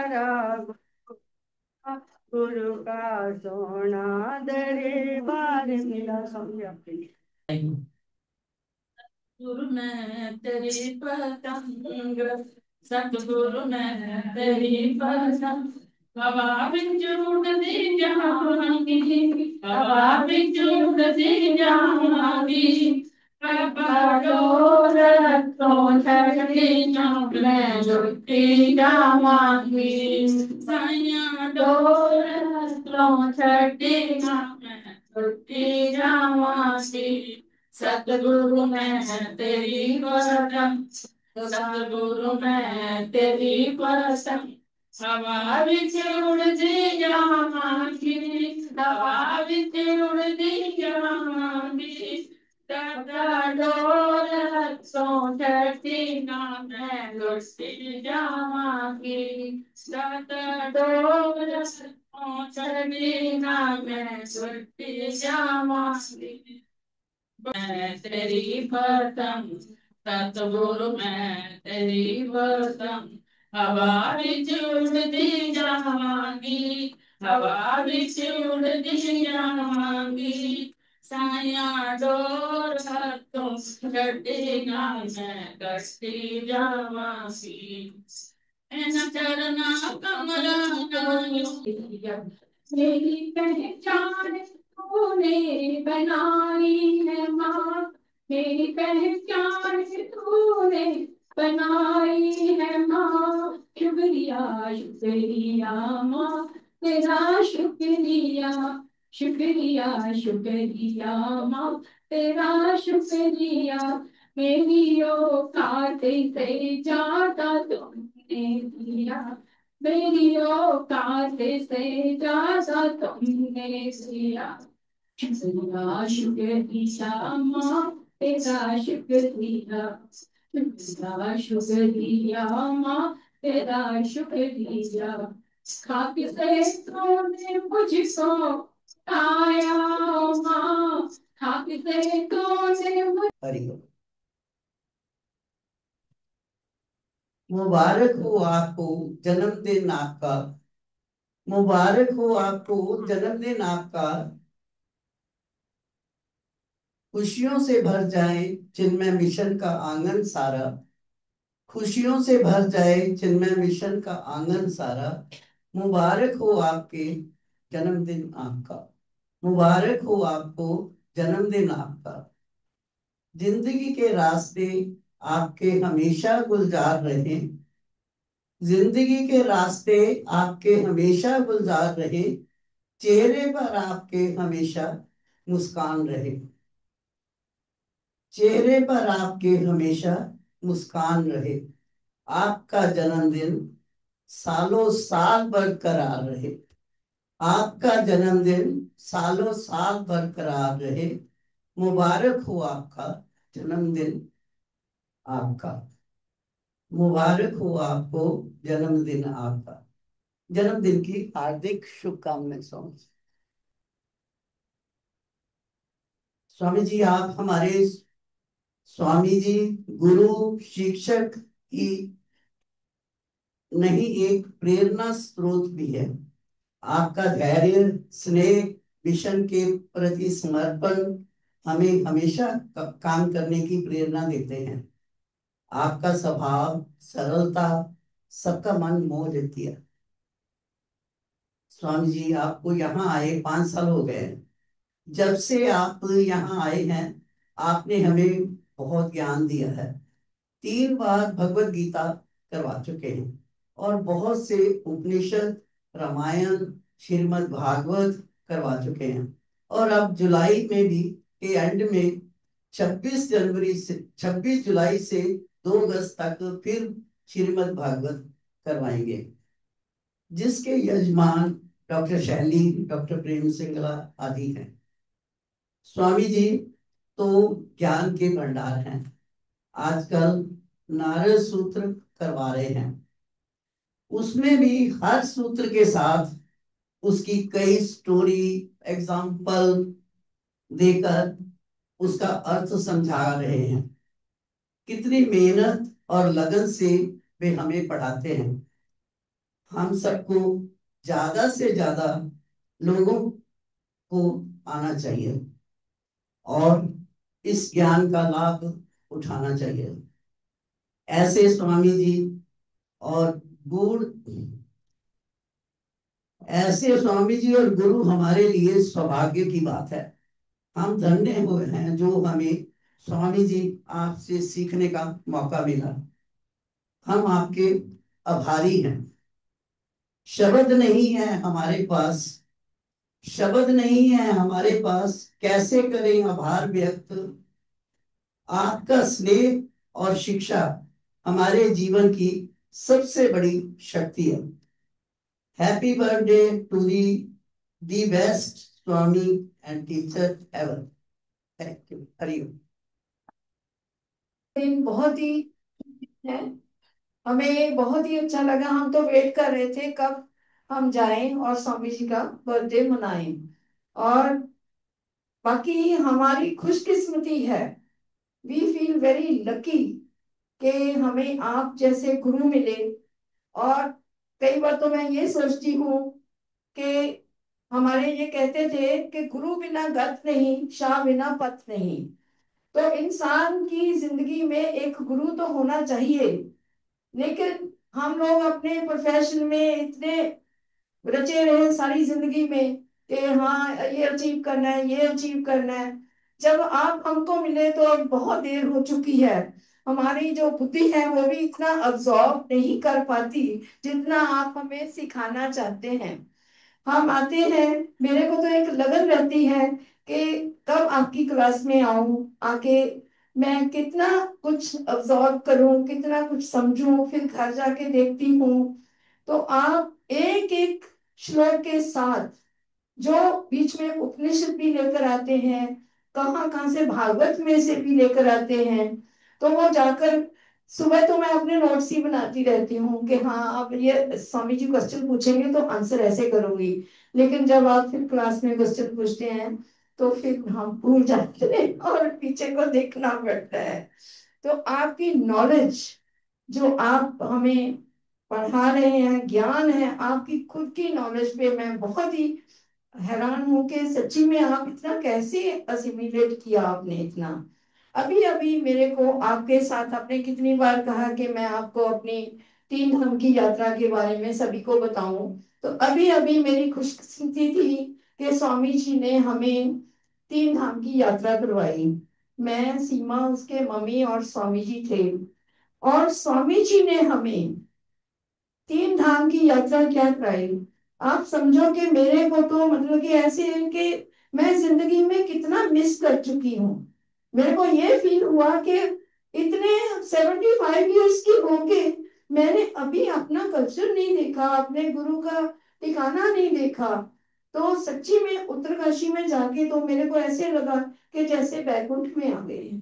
हमारा गुरु का सोना दरबार मिला। समझा? गुरु मैं तेरी पतंग, सतगुरु मैं तेरी पतंग, हवा बिच उड़दी जावांगी, हवा बिच उड़दी जावांगी, बाबा डोर तो छड़ी ना मैं लुटी जावांगी, साया डोर तो छड़ी ना मैं लुटी जावांगी, सतगुरु मैं तेरी कसम, सतगुरु मैं तेरी कसम, हवा विच उड़दी जावांगी, हवा विच उड़दी जावांगी, दादा डोर तो छड़ी ना मैं लुटी जावांगी, दादा डोर तो छड़ी ना मैं लुटी जावांगी, मैं तेरी पतंग, सतगुरु मैं तेरी पतंग, हवा विच उड़दी जावांगी, हवा विच उड़दी जावांगी, साया डोर हाथों छड़ी ना मैं कटती जावांगी, इन चरना कमरा मेरी पहचान तूने बनाई है माँ, मेरी पहचान तूने बनाई है माँ, शुक्रिया शुक्रिया माँ तेरा, शुक्रिया शुक्रिया शुक्रिया माँ तेरा, शुक्रिया मेरी औकात से ज्यादा तुमने दिया, मेरी औकात से ज्यादा तुमने दिया, शुक्रिया शुक्रिया माँ तेरा, शुक्रिया शुक्रिया शुक्रिया माँ तेरा, शुक्रिया खाक से तूने मुझको आया माँ, खाक से तूने हरिओम। मुबारक हो आपको जन्मदिन आपका, मुबारक हो आपको जन्मदिन आपका, खुशियों से भर जाए चिन्मय मिशन का आंगन सारा, खुशियों से भर जाए चिन्मय मिशन का आंगन सारा, मुबारक हो आपके जन्मदिन आपका, मुबारक हो आपको जन्मदिन आपका, जिंदगी के रास्ते आपके हमेशा गुलजार रहे, जिंदगी के रास्ते आपके हमेशा गुलजार रहे, चेहरे पर आपके हमेशा मुस्कान रहे, चेहरे पर आपके हमेशा मुस्कान रहे, आपका जन्मदिन सालों साल बरकरार रहे, आपका जन्मदिन सालों साल बरकरार रहे, मुबारक हो आपका जन्मदिन आपका, मुबारक हो आपको जन्मदिन आपका। जन्मदिन की हार्दिक शुभकामनाएं स्वामी। स्वामी जी आप हमारे स्वामी जी गुरु शिक्षक की नहीं एक प्रेरणा स्रोत भी है। आपका धैर्य स्नेह मिशन के प्रति समर्पण हमें हमेशा काम करने की प्रेरणा देते हैं। आपका स्वभाव सरलता सबका मन मोह लेती है। स्वामी जी आपको यहाँ आए 5 साल हो गए हैं। जब से आप यहाँ आए हैं आपने हमें बहुत ज्ञान दिया है। 3 बार भगवत गीता करवा चुके हैं और बहुत से उपनिषद रामायण श्रीमद् भागवत करवा चुके हैं और अब जुलाई में भी के एंड में 26 जुलाई से 2 अगस्त तक फिर श्रीमद् भागवत करवाएंगे, जिसके यजमान डॉक्टर शैली डॉक्टर प्रेम सिंगला आदि हैं। स्वामी जी तो ज्ञान के भंडार हैं। आजकल नारद सूत्र करवा रहे हैं, उसमें भी हर सूत्र के साथ उसकी कई स्टोरी एग्जाम्पल देकर उसका अर्थ समझा रहे हैं। कितनी मेहनत और लगन से वे हमें पढ़ाते हैं। हम सबको ज्यादा से ज्यादा लोगों को आना चाहिए और इस ज्ञान का लाभ उठाना चाहिए। ऐसे स्वामी जी और गुरु ऐसे स्वामी जी और गुरु हमारे लिए सौभाग्य की बात है। हम धन्य हुए हैं जो हमें स्वामी जी आपसे सीखने का मौका मिला। हम आपके आभारी हैं। शब्द नहीं है हमारे पास, शब्द नहीं है हमारे पास, कैसे करें आभार व्यक्त। आपका स्नेह और शिक्षा हमारे जीवन की सबसे बड़ी शक्ति है। Happy birthday to the best Swami and teacher ever. Thank you. हरिओम। दिन बहुत ही है, हमें बहुत ही अच्छा लगा। हम तो वेट कर रहे थे कब हम जाएं और स्वामी जी का बर्थडे मनाएं। और बाकी हमारी खुशकिस्मती है, वी फील वेरी लकी कि हमें आप जैसे गुरु मिले। और कई बार तो मैं ये सोचती हूँ कि हमारे ये कहते थे कि गुरु बिना गत नहीं, शाह बिना पथ नहीं। तो इंसान की जिंदगी में एक गुरु तो होना चाहिए, लेकिन हम लोग अपने प्रोफेशन में इतने रचे रहे सारी जिंदगी में कि हाँ ये अचीव करना है, ये अचीव करना है। जब आप हमको मिले तो अब बहुत देर हो चुकी है। हमारी जो बुद्धि है वो भी इतना अब्सॉर्ब नहीं कर पाती जितना आप हमें सिखाना चाहते हैं। हम आते हैं, मेरे को तो एक लगन रहती है कि कब आपकी क्लास में आऊं, आके मैं कितना कुछ अब्सॉर्ब करूं, कितना कुछ समझूं, फिर घर जाके देखती हूँ तो आप एक एक श्लोक के साथ जो बीच में उपनिषद भी लेकर आते हैं, कहाँ कहाँ से भागवत में से भी लेकर आते हैं। तो वो जाकर सुबह तो मैं अपने नोट्स ही बनाती रहती हूँ कि हाँ अब ये स्वामी जी क्वेश्चन पूछेंगे तो आंसर ऐसे करूंगी। लेकिन जब आप फिर क्लास में क्वेश्चन पूछते हैं तो फिर हम भूल जाते हैं और पीछे को देखना पड़ता है। तो आपकी नॉलेज जो आप हमें पढ़ा रहे हैं, ज्ञान है, आपकी खुद की नॉलेज पे मैं बहुत ही हैरान हूं कि सच्ची में आप इतना कैसे असिमिलेट किया आपने इतना। अभी अभी मेरे को आपके साथ, आपने कितनी बार कहा कि मैं आपको अपनी 3 धाम की यात्रा के बारे में सभी को बताऊं। तो अभी अभी मेरी खुशकिस्मती थी कि स्वामी जी ने हमें 3 धाम की यात्रा करवाई। मैं, सीमा, उसके मम्मी और स्वामी जी थे। और स्वामी जी ने हमें 3 धाम की यात्रा क्या कराई। आप समझो कि मेरे को तो मतलब कि ऐसे है कि मैं जिंदगी में कितना मिस कर चुकी हूँ। मेरे को ये फील हुआ कि इतने 75 ईयर्स की होके मैंने अभी अपना कल्चर नहीं देखा, अपने गुरु का ठिकाना नहीं देखा। तो सच्ची में उत्तरकाशी में जाके तो मेरे को ऐसे लगा कि जैसे बैकुंठ में आ गए हैं।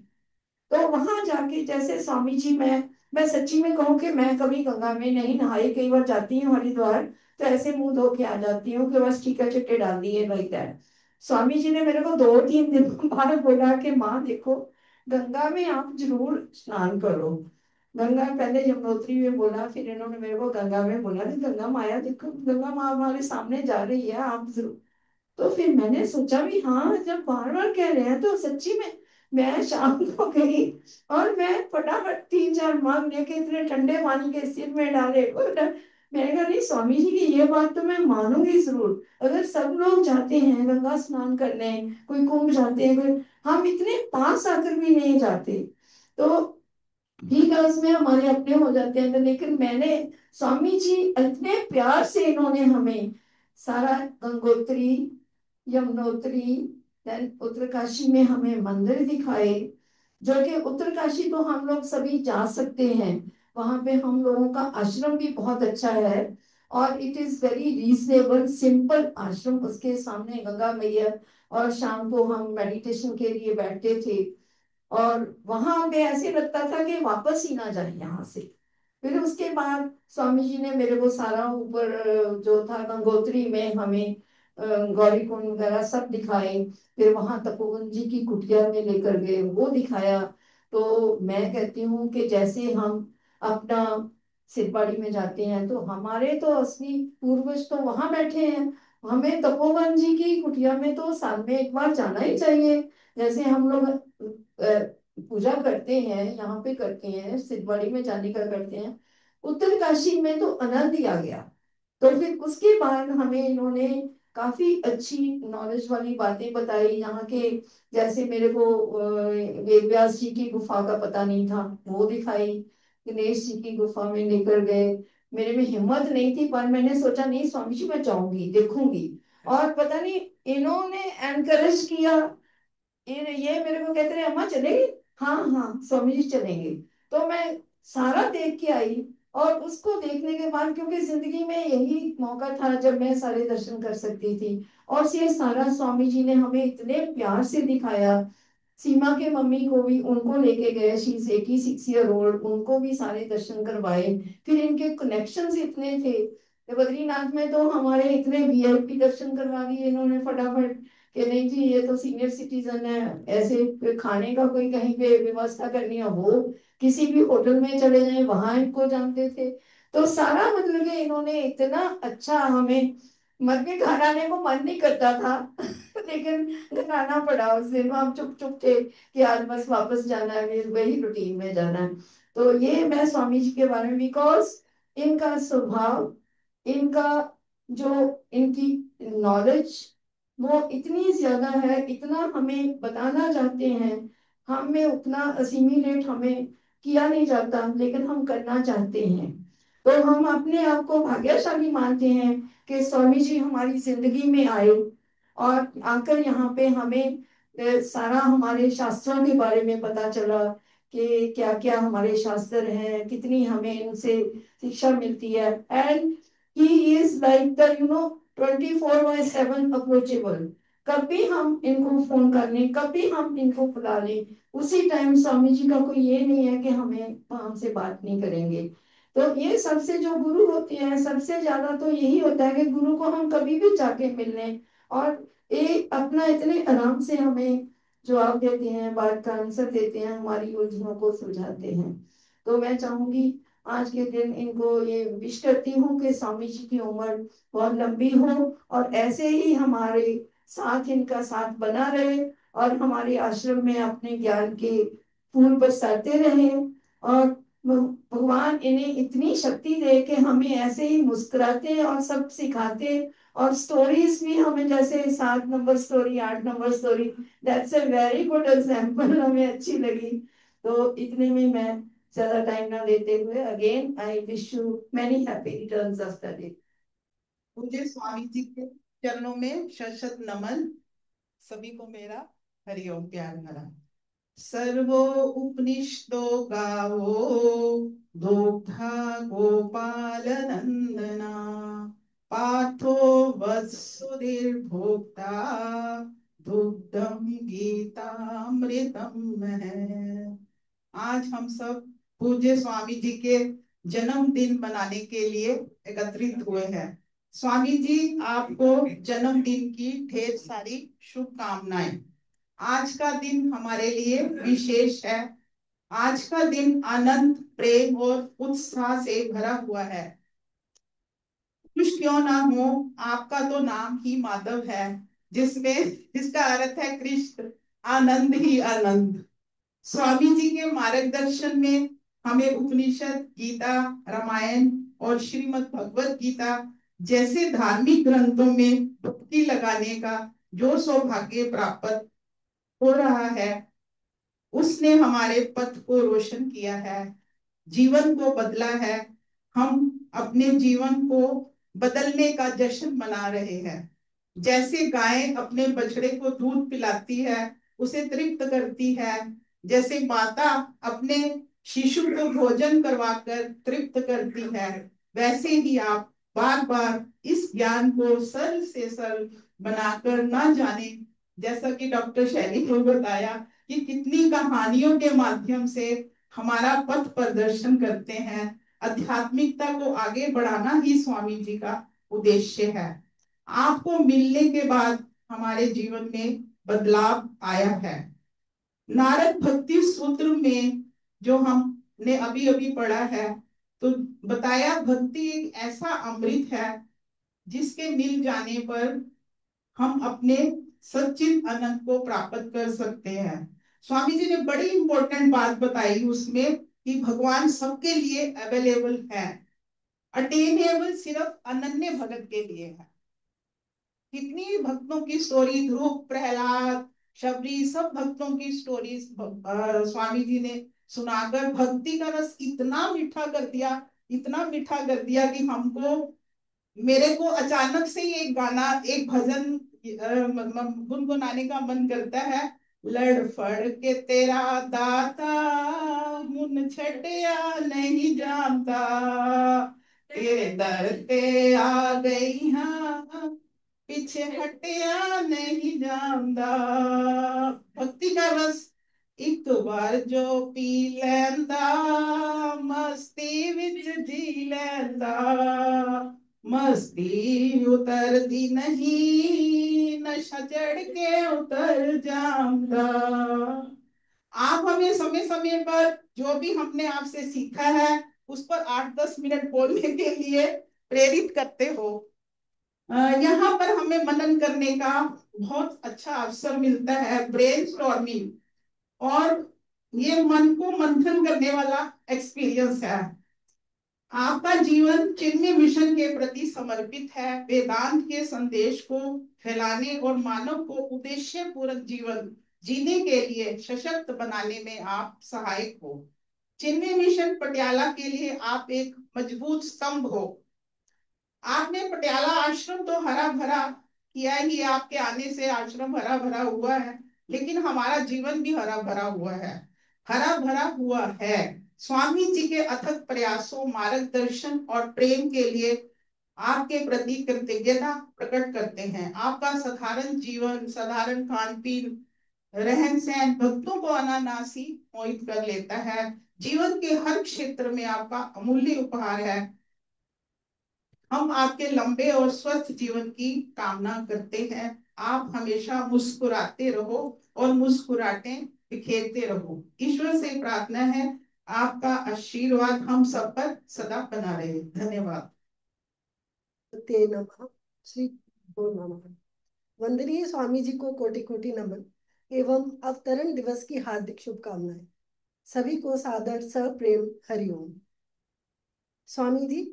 तो वहां जाके जैसे स्वामी जी, मैं सच्ची में कहूँ कि मैं कभी गंगा में नहीं नहाई। कई बार जाती हूँ हरिद्वार तो ऐसे मुंह धो के आ जाती हूँ कि बस टीका चिट्टे डाल दिए, लाइक दैट। स्वामी जी ने मेरे को 2-3 दिन बाद बोला कि माँ देखो, गंगा में आप जरूर स्नान करो। गंगा, पहले यमुनोत्री में बोला, फिर इन्होंने मेरे को गंगा में बोला कि गंगा माया देखो, गंगा माँ हमारे सामने जा रही है, आप जरूर। तो फिर मैंने सोचा भी हाँ, जब बार बार कह रहे हैं तो सच्ची में मैं शाम को गई और मैं फटाफट 3-4 मग लेके इतने ठंडे पानी के सिर में डाले। और मैंने कहा नहीं, स्वामी जी की ये बात तो मैं मानूंगी जरूर। अगर सब लोग जाते हैं गंगा स्नान करने, कोई कुंभ जाते हैं, कोई, हम इतने पास आकर भी नहीं जाते। तो ठीक है, उसमें हमारे अपने हो जाते हैं। तो लेकिन मैंने, स्वामी जी इतने प्यार से इन्होंने हमें सारा गंगोत्री, यमुनोत्री, देन उत्तरकाशी में हमें मंदिर दिखाए। जो कि उत्तरकाशी तो हम लोग सभी जा सकते हैं, वहां पे हम लोगों का आश्रम भी बहुत अच्छा है। और it is very reasonable simple आश्रम, उसके सामने गंगा मैया। और शाम को हम मेडिटेशन के लिए बैठते थे और वहां पे ऐसे लगता था कि वापस ही ना जाए यहाँ से। फिर उसके बाद स्वामी जी ने मेरे को सारा ऊपर जो था गंगोत्री में हमें गौरी कुंड वगैरह सब दिखाए। फिर वहां तपोवन जी की कुटिया में लेकर गए, वो दिखाया। तो मैं कहती हूँ कि जैसे हम अपना सिरपाड़ी में जाते हैं तो हमारे तो असली पूर्वज तो वहां बैठे हैं। हमें तपोवन जी की कुटिया में तो साल में एक बार जाना ही चाहिए। जैसे हम लोग पूजा करते हैं यहाँ पे करते हैं, सिरपाड़ी में जाने का करते हैं, उत्तर काशी में तो आनंद ही आ गया। तो फिर उसके बाद हमें इन्होंने काफी अच्छी नॉलेज वाली बातें बताई यहाँ के। जैसे मेरे को वेद व्यास जी की गुफा का पता नहीं था, वो दिखाई। गणेश जी की गुफा में लेकर गए। मेरे में हिम्मत नहीं थी पर मैंने सोचा नहीं स्वामी जी मैं जाऊंगी देखूंगी। और पता नहीं इन्होंने एनकरेज किया। ये मेरे को कहते रहे अम्मा चलेगी। हाँ हाँ स्वामी जी चलेंगे। तो मैं सारा देख के आई। और उसको देखने के बाद क्योंकि जिंदगी में यही मौका था जब मैं सारे दर्शन कर सकती थी। और ये सारा स्वामी जी ने हमें इतने प्यार से दिखाया। सीमा के मम्मी को भी उनको लेके गए, शी इज 86 ईयर ओल्ड, उनको भी सारे दर्शन करवाए। फिर इनके कनेक्शंस इतने थे। बद्रीनाथ में तो हमारे इतने वीआईपी दर्शन करवा दिए इन्होंने फटाफट कि नहीं जी ये तो सीनियर सिटीजन है। ऐसे खाने का कोई कहीं पे व्यवस्था करनी है वो किसी भी होटल में चले जाएं वहां इनको जानते थे। तो सारा मतलब कि इन्होंने इतना अच्छा हमें, मत के घर आने को मन नहीं करता था लेकिन घर आना पड़ा। उस दिन हम चुप चुप थे कि आज बस वापस जाना है, फिर वही रूटीन में जाना है। तो ये मैं स्वामी जी के बारे में, बिकॉज इनका स्वभाव, इनका जो, इनकी नॉलेज वो इतनी ज्यादा है, इतना हमें बताना चाहते हैं। हमें उतना असिमिलेट हमें किया नहीं जाता लेकिन हम करना चाहते हैं। तो हम अपने आप को भाग्यशाली मानते हैं कि स्वामी जी हमारी जिंदगी में आए और आकर यहाँ पे हमें सारा हमारे शास्त्रों के बारे में पता चला कि क्या क्या हमारे शास्त्र हैं, कितनी हमें इनसे शिक्षा मिलती है। And he is like the 24/7 approachable. कभी हम इनको फोन कर लें, कभी हम इनको बुला लें, उसी टाइम स्वामी जी का कोई ये नहीं है कि हमें हमसे बात नहीं करेंगे। तो ये सबसे जो गुरु होते हैं सबसे ज्यादा तो यही होता है कि गुरु को हम कभी भी जाके मिल लें और ये अपना इतने आराम से हमें जवाब देते हैं, बात का आंसर देते हैं, हमारी उलझनों को सुलझाते हैं। तो मैं चाहूंगी आज के दिन इनको ये विश करती हूँ कि स्वामी जी की उम्र बहुत लंबी हो और ऐसे ही हमारे साथ इनका साथ बना रहे और हमारे आश्रम में अपने ज्ञान के फूल बरसाते रहे। और भगवान इन्हें इतनी शक्ति दे कि हमें ऐसे ही मुस्कुराते और सब सिखाते। और स्टोरीज भी हमें, जैसे 7 number story, 8 number story, that's a very good example, हमें अच्छी लगी। तो इतने में मैं ज्यादा टाइम ना लेते हुए again I wish you many happy returns of the day. मुझे स्वामी जी के चरणों में शत शत नमन। सभी को मेरा हरिओम प्यार भरा। सर्वो उपनिषदो गावो दुग्धा गोपाल नंदना पार्थो वत्सुदेर्भोक्ता दुग्धम गीतामृतम है। आज हम सब पूज्य स्वामी जी के जन्मदिन मनाने के लिए एकत्रित हुए हैं। स्वामी जी आपको जन्मदिन की ढेर सारी शुभकामनाएं। आज का दिन हमारे लिए विशेष है। आज का दिन आनंद, प्रेम और उत्साह से भरा हुआ है। कुछ क्यों ना हो, आपका तो नाम ही माधव है, जिसका अर्थ है कृष्ण। आनंद ही आनंद। स्वामी जी के मार्गदर्शन में हमें उपनिषद, गीता, रामायण और श्रीमद् भगवत गीता जैसे धार्मिक ग्रंथों में डुबकी लगाने का जो सौभाग्य प्राप्त हो रहा है, उसने हमारे पथ को रोशन किया है, जीवन को बदला है। हम अपने जीवन को बदलने का जश्न मना रहे हैं। जैसे गाय अपने बछड़े को दूध पिलाती है, उसे तृप्त करती है, जैसे माता अपने शिशु को भोजन करवाकर तृप्त करती है, वैसे ही आप बार बार इस ज्ञान को सरल से सरल बनाकर ना जाने, जैसा कि डॉक्टर शैली ने बताया कि कितनी कहानियों के माध्यम से हमारा पथ प्रदर्शन करते हैं। आध्यात्मिकता को आगे बढ़ाना ही स्वामी जी का उद्देश्य है। आपको मिलने के बाद हमारे जीवन में बदलाव आया है। नारद भक्ति सूत्र में जो हमने अभी अभी पढ़ा है, तो बताया भक्ति एक ऐसा अमृत है जिसके मिल जाने पर हम अपने सच्चित आनंद को प्राप्त कर सकते हैं। स्वामी जी ने बड़ी इंपॉर्टेंट बात बताई उसमें कि भगवान सबके लिए अवेलेबल है, अटेनेबल सिर्फ अनन्य भगत के लिए है। कितनी भक्तों की स्टोरी, ध्रुव, प्रहलाद, शबरी, सब भक्तों की स्टोरी स्वामी जी ने सुनाकर भक्ति का रस इतना मीठा कर दिया, इतना मीठा कर दिया कि हमको, मेरे को अचानक से ही एक गाना, एक भजन गुनगुनाने का मन करता है। लड़ फड़ के तेरा दाता मुन छटिया नहीं जानता, तेरे दर पे आ गई हाँ पीछे हटिया नहीं जानता। भक्ति का रस एक बार जो पी लैंदा, मस्ती विच जी लैंदा, मस्ती उतरदी नहीं, नशा चढ़ के उतर जांदा। आप हमें समय समय पर जो भी हमने आपसे सीखा है उस पर 8-10 मिनट बोलने के लिए प्रेरित करते हो। यहाँ पर हमें मनन करने का बहुत अच्छा अवसर मिलता है, ब्रेनस्टॉर्मिंग, और ये मन को मंथन करने वाला एक्सपीरियंस है। आपका जीवन चिन्मय मिशन के प्रति समर्पित है। वेदांत के संदेश को फैलाने और मानव को उद्देश्य पूर्ण जीवन जीने के लिए सशक्त बनाने में आप सहायक हो। चिन्मय मिशन पटियाला के लिए आप एक मजबूत स्तंभ हो। आपने पटियाला आश्रम तो हरा भरा किया ही, आपके आने से आश्रम हरा भरा हुआ है, लेकिन हमारा जीवन भी हरा भरा हुआ है, हरा भरा हुआ है। स्वामी जी के अथक प्रयासों, मार्गदर्शन और प्रेम के लिए आपके प्रति कृतज्ञता प्रकट करते हैं। आपका साधारण जीवन, साधारण खान पीन, रहन सहन भक्तों को अनानासी मोहित कर लेता है। जीवन के हर क्षेत्र में आपका अमूल्य उपहार है। हम आपके लंबे और स्वस्थ जीवन की कामना करते हैं। आप हमेशा मुस्कुराते रहो और मुस्कुराहटे बिखेरते रहो। ईश्वर से प्रार्थना है आपका आशीर्वाद हम सब पर सदा बना रहे। धन्यवाद। ते नमः। श्री गुरु नमः। वंदनीय स्वामी जी को कोटि कोटि नमन एवं अवतरण दिवस की हार्दिक शुभकामनाएं। सभी को सादर सप्रेम हरिओम। स्वामी जी,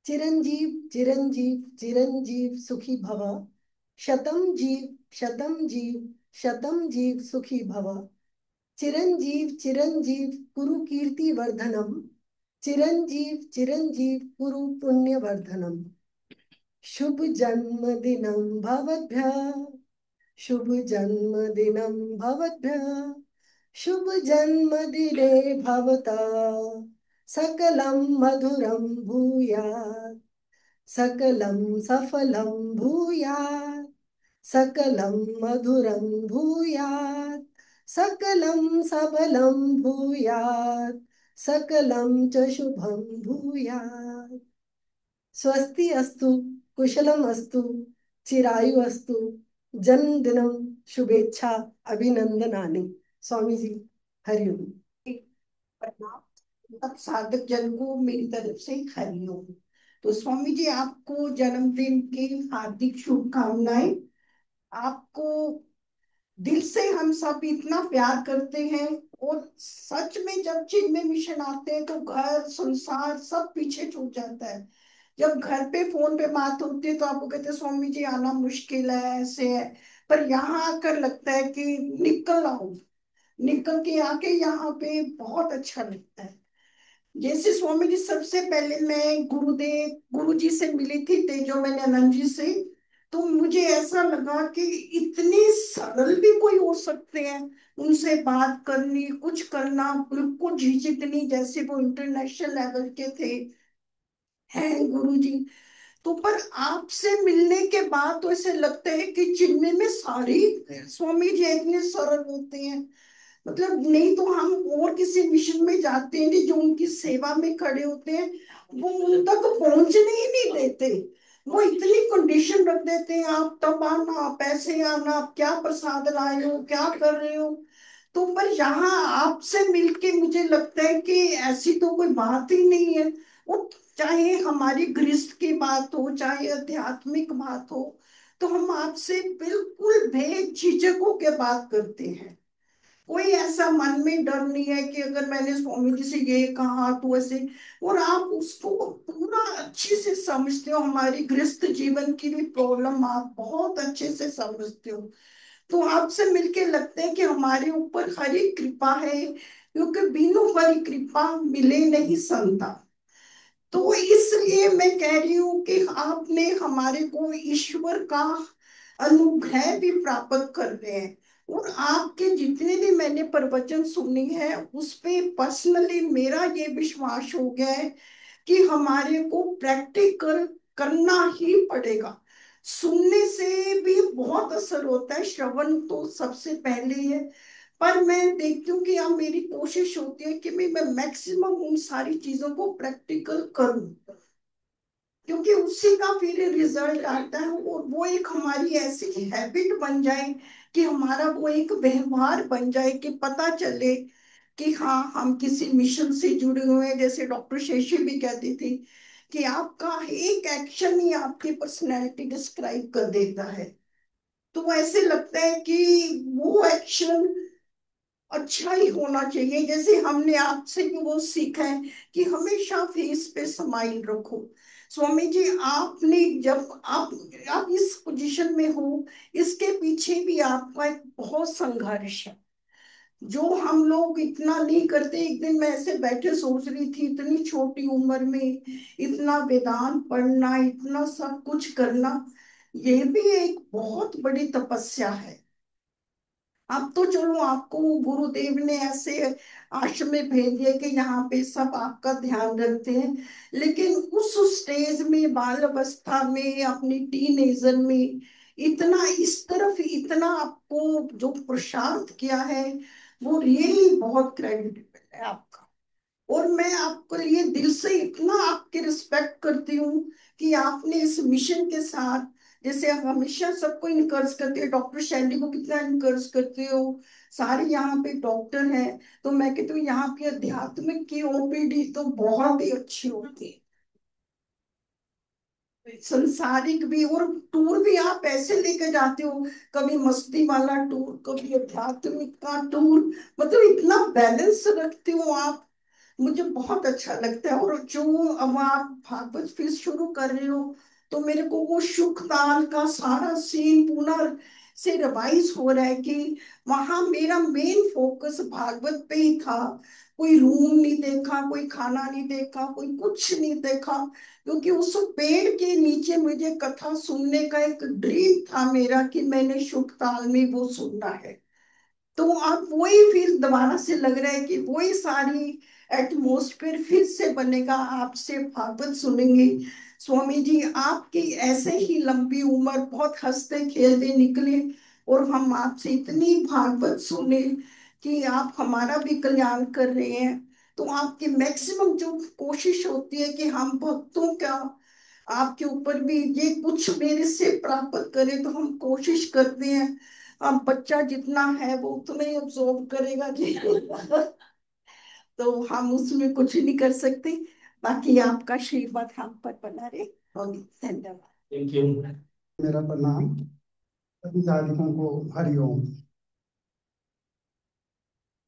चिरंजीव चिरंजीव चिरंजीव सुखी भव, शतम जीव सुखी भव, चिरंजीव चिरंजीव कुरु कीर्ति वर्धनम, चिरंजीव चिरंजीव कुरु पुण्य वर्धनम। शुभ जन्मदिनं भवद्भ्यः, शुभ जन्मदिनं भवद्भ्यः, शुभ जन्मदिने भवता सकलं मधुरं भूयात्, सकलं सफलं भूयात्, सकलं मधुरं भूयात्, सकलं सबलं भूयात्, सकलं च शुभं भूयात्। स्वस्ति अस्तु, कुशलम अस्तु, चिरायु अस्तु, जन्मदिनम शुभेच्छा अभिनंदनानि। स्वामी जी हरिओम। प्रणाम सब साधक जन को मेरी तरफ से हरिओम। तो स्वामी जी आपको जन्मदिन की हार्दिक शुभकामनाएं। आपको दिल से हम सब इतना प्यार करते हैं, और सच में जब चिन्मय मिशन आते हैं तो घर संसार सब पीछे छूट जाता है। जब घर पे फोन पे बात होती है तो आपको कहते हैं स्वामी जी आना मुश्किल है, ऐसे है, पर यहाँ आकर लगता है कि निकल आओ, निकल के आके यहाँ पे बहुत अच्छा लगता है। जैसे स्वामी जी सबसे पहले मैं गुरु जी से मिली थी, तेजो मैंने आनंद जी से, तो मुझे ऐसा लगा कि इतने सरल भी कोई हो सकते हैं, उनसे बात करनी, कुछ करना, बिल्कुल झिझक नहीं, जैसे वो इंटरनेशनल लेवल के थे हैं गुरु जी। तो पर आपसे मिलने के बाद तो ऐसे लगता है कि चिन्मय में सारे स्वामी जी इतने सरल होते हैं। मतलब नहीं तो हम और किसी मिशन में जाते हैं जो उनकी सेवा में खड़े होते हैं, वो उन तक पहुंचने ही नहीं देते। वो इतनी कंडीशन रख देते हैं, आप तब आना, आप ऐसे आना, आप क्या प्रसाद लाए हो, क्या कर रहे हो। तो पर यहाँ आपसे मिलके मुझे लगता है कि ऐसी तो कोई बात ही नहीं है। वो चाहे हमारी गृहस्थ की बात हो, चाहे आध्यात्मिक बात हो, तो हम आपसे बिल्कुल बेझिझक होकर बात करते हैं। कोई ऐसा मन में डर नहीं है कि अगर मैंने स्वामी जी से ये कहा तो ऐसे, और आप उसको पूरा अच्छे से समझते हो। हमारी गृहस्थ जीवन की भी प्रॉब्लम आप बहुत अच्छे से समझते हो। तो आपसे मिलके लगता है कि हमारे ऊपर हरी कृपा है, क्योंकि बिनु हरी कृपा मिले नहीं संता। तो इसलिए मैं कह रही हूँ कि आपने हमारे को ईश्वर का अनुग्रह भी प्राप्त कर रहे हैं। और आपके जितने भी मैंने प्रवचन सुनी है, उस पे पर्सनली मेरा ये विश्वास हो गया है कि हमारे को प्रैक्टिकल करना ही पड़ेगा। सुनने से भी बहुत असर होता है, श्रवण तो सबसे पहले ही है, पर मैं देखती हूँ कि अब मेरी कोशिश होती है कि मैं मैक्सिमम उन सारी चीजों को प्रैक्टिकल करूं, क्योंकि उसी का फिर रिजल्ट आता है। और वो एक हमारी ऐसी हैबिट बन जाए कि हमारा वो एक व्यवहार बन जाए कि पता चले कि हाँ, हम किसी मिशन से जुड़े हुए हैं। जैसे डॉक्टर शेषी भी कहती थी कि आपका एक एक्शन ही आपकी पर्सनैलिटी डिस्क्राइब कर देता है। तो ऐसे लगता है कि वो एक्शन अच्छा ही होना चाहिए। जैसे हमने आपसे भी वो सीखा है कि हमेशा फेस पे स्माइल रखो। स्वामी जी, आपने जब आप इस पोजीशन में हो, इसके पीछे भी आपका एक बहुत संघर्ष है, जो हम लोग इतना नहीं करते। एक दिन मैं ऐसे बैठे सोच रही थी, इतनी छोटी उम्र में इतना वेदांत पढ़ना, इतना सब कुछ करना, ये भी एक बहुत बड़ी तपस्या है। अब तो चलो आपको गुरुदेव ने ऐसे आश्रम में भेज दिया कि यहाँ पे सब आपका ध्यान रखते हैं, लेकिन उस स्टेज में, बाल अवस्था में, अपनी टीनेजर में इतना इस तरफ इतना आपको जो पुरुषार्थ किया है, वो रियली बहुत क्रेडिटेबल है आपका। और मैं आपके लिए दिल से इतना आपकी रिस्पेक्ट करती हूँ कि आपने इस मिशन के साथ, जैसे आप हमेशा सबको इनकर्ज करते हो, डॉक्टर शैली को कितना इनकर्ज करते हो, सारे यहाँ पे डॉक्टर हैं, तो मैं कहती हूँ यहाँ पे अध्यात्मिक की ओपीडी तो बहुत ही अच्छी होती है, संसारिक भी। और टूर भी आप ऐसे लेके जाते हो, कभी मस्ती वाला टूर, कभी आध्यात्मिक का टूर, मतलब इतना बैलेंस रखते हो आप, मुझे बहुत अच्छा लगता है। और जो अब आप भागवत फिर शुरू कर रहे हो, तो मेरे को वो सुखताल का सारा सीन पुनः से रिवाइज हो रहा है कि वहां मेरा मेन फोकस भागवत पे ही था। कोई रूम नहीं देखा, कोई खाना नहीं देखा, कोई कुछ नहीं देखा, क्योंकि उस पेड़ के नीचे मुझे कथा सुनने का एक ड्रीम था मेरा कि मैंने सुखताल में वो सुनना है। तो अब वही फिर दोबारा से लग रहा है कि वही सारी एटमोस्फेयर फिर से बनेगा, आपसे भागवत सुनेंगे। स्वामी जी, आपकी ऐसे ही लंबी उम्र, बहुत हंसते खेलते निकले, और हम आपसे इतनी भागवत सुने कि आप हमारा भी कल्याण कर रहे हैं। तो आपकी मैक्सिमम जो कोशिश होती है कि हम भक्तों का आपके ऊपर भी ये कुछ मेरे से प्राप्त करें, तो हम कोशिश करते हैं। अब बच्चा जितना है वो उतना ही अब्सॉर्ब करेगा जी। तो हम उसमें कुछ नहीं कर सकते। बाकी आपका आशीर्वाद हम पर बना रहे। होगी, धन्यवाद। Thank you. मेरा प्रणाम। सभी साधकों को हरिओम।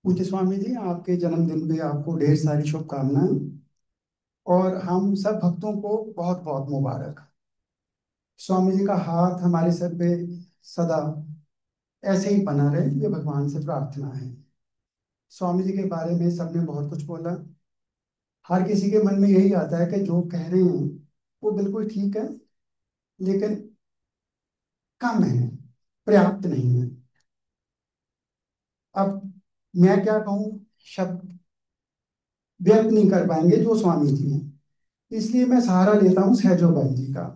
पूज्य स्वामी जी, आपके जन्मदिन पे आपको ढेर सारी शुभकामनाएं, और हम सब भक्तों को बहुत बहुत मुबारक। स्वामी जी का हाथ हमारे सर पे सदा ऐसे ही बना रहे, ये भगवान से प्रार्थना है। स्वामी जी के बारे में सबने बहुत कुछ बोला। हर किसी के मन में यही आता है कि जो कह रहे हैं वो बिल्कुल ठीक है, लेकिन कम है, पर्याप्त नहीं है। अब मैं क्या कहूँ, शब्द व्यक्त नहीं कर पाएंगे जो स्वामी जी हैं। इसलिए मैं सहारा लेता हूँ सहजो बाई जी का।